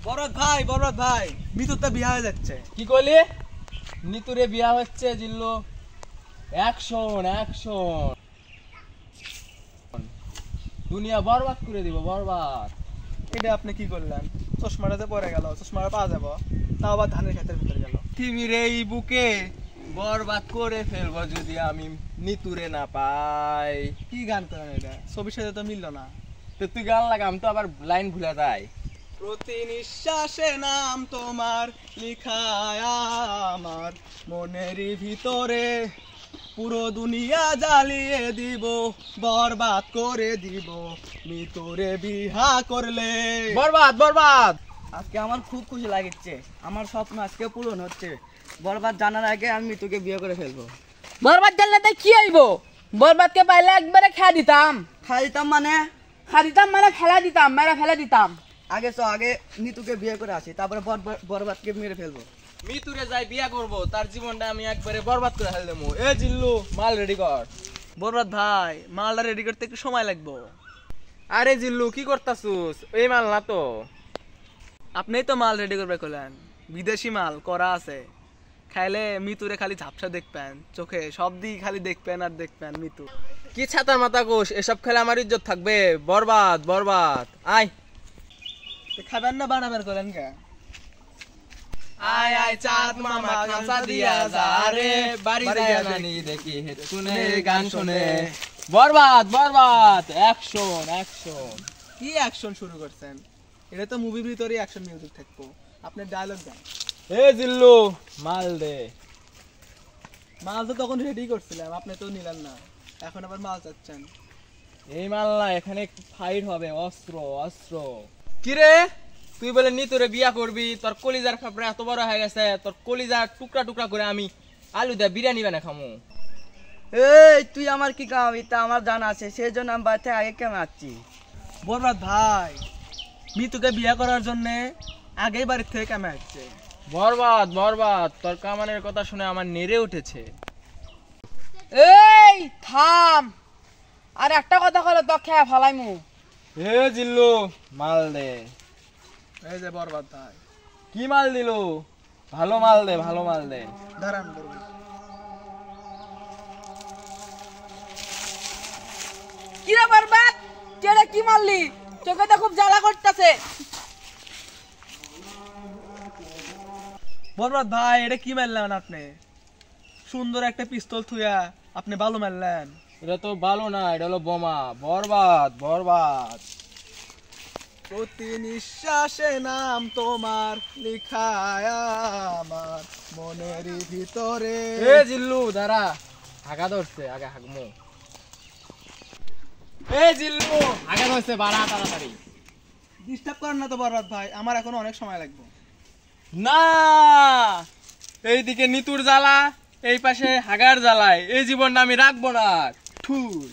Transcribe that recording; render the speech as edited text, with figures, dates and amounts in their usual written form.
বরবাদ ভাই মিতুর তো বিয়ে হয়ে যাচ্ছে। কি করলি? নিতুরে বিয়া হচ্ছে জিল্লু। অ্যাকশন অ্যাকশন, দুনিয়া বরবাদ করে দিব, বরবাদ। এটা আপনি কি করলেন? চশমাটাতে পরে গেল, চশমাটা পাওয়া যাবো, তাও আবার ধানের ক্ষেতের ভিতরে গেল। পৃথিবীর এই বুকে বরবাদ করে ফেলবো যদি আমি নিতুরে না পাই। কি গান করেন এটা? ছবির সাথে তো মিললো না। তো তুই গান লাগা, আমি তো আবার লাইন ভুলে যাই। প্রতি নিঃশ্বাসে নাম তোমার লিখায় আমার মনেরই ভিতরে, পুরো দুনিয়া জ্বালিয়ে দিব, বরবাদ করে দিব মিতুরে বিহা করলে। বরবাদ বরবাদ। আজকে আমার খুব খুশি লাগছে, আমার স্বপ্ন আজকে পূরণ হচ্ছে। বরবাদ জানার আগে আমি তোকে বিয়ে করে ফেলবো। বরবাদ জানলে তাই কি হইব? বরবাদকে পাইলে একবারে খেয়া দিতাম। খাই দিতাম মানে? খা দিতাম মানে ফেলা দিতাম, মেরে ফেলে দিতাম। আগে নিতুকে বিয়ে করে আসি, তারপরে বরবাদকে মেরে ফেলবো। মিতুরে যাই বিয়া করব, তার জীবনটা আমি একবারে বরবাদ করে ফেল দেবো। এ জিল্লু, মাল রেডি কর। বরবাদ ভাই মালটা রেডি করতে একটু সময় লাগবে। আরে জিল্লু কি করতাছুস? এই মাল না তো। আপনিই তো মাল রেডি করবে কইলেন, বিদেশি মাল করা আছে। খাইলে মিতুরে খালি ঝাপসা দেখবেন, চোখে সব দিক খালি দেখবেন আর দেখবেন মিতু। কি ছাতার মাথা কোষ, এসব খেলে আমার ইজ্জত থাকবে? বরবাদ বরবাদ। আয় খাবেন না বানাবেন করেন কে? আয় আয় চাঁদ মামা খামসা দিয়া যা রে, বাড়ি যায় নানি দেখি হেড শুনে গান শুনে। বরবাদ বরবাদ, অ্যাকশন অ্যাকশন। কি অ্যাকশন শুরু করছেন? এটা তো মুভির ভিতরে অ্যাকশন মিউজিক থাকবো, আপনার ডায়লগ দেন। এ জিল্লু মাল দে। মাল তো তখন রেডি করছিলাম, আপনি তো নিলেন না, এখন আবার মাল চাচ্ছেন। এই মাল না, এখানে ফাইট হবে, অস্ত্র অস্ত্র। কিরে তুই বলে নিতুরে বিয়া করবি, তোর কলিজার খাপড়া এত বড় হয়ে গেছে, তোর কলিজার টুকরা টুকরা করে আমি আলু দিয়ে বিরিয়ানি বানা খামু। এই তুই আমার কি কামাবি তা আমার জানা আছে, সেই জন্য আমি বাড়ি থেকে আগে কেমন আসছি। বরবাদ ভাই মিতুকে বিয়ে করার জন্য আগেই বাড়ির থেকে কেমন আসছে। বরবাদ বরবাদ, তোর কামানের কথা শুনে আমার নেড়ে উঠেছে। এই থাম, আর একটা কথা কলে তো খেয়া ফেলাইমু। এ জিল্লু মাল দে। এই যে বরবাদ ভাই, কি মাল দিলু? ভালো মাল দে, ভালো মাল দে। দাঁড়ান বরবাদ। কি রে বরবাদ, কেডা কি মারলি? চোখে তো খুব জ্বালা করতেছে। বরবাদ ভাই এটা কি মারলেন আপনি? সুন্দর একটা পিস্তল থুয়া আপনি ভালো মারলেন। এটা তো ভালো না, এটা হলো বোমা। বরবাদ বরবাদ। প্রতি নিঃশ্বাসে নাম তোমার লিখায় আমার মনেরই ভিতরে। এ জিল্লু দাঁড়া, হাগা ধরছে, আগে হাগমু। এ জিল্লু হাগা ধরছে, বাড়া তাড়াতাড়ি। ডিস্টার্ব করেন না তো বরবাদ ভাই, আমার এখনো অনেক সময় লাগবে। না, এইদিকে নিতুর জ্বালা, এই পাশে হাগার জ্বালায়, এই জীবনটা আমি রাখবো না। ঠুস।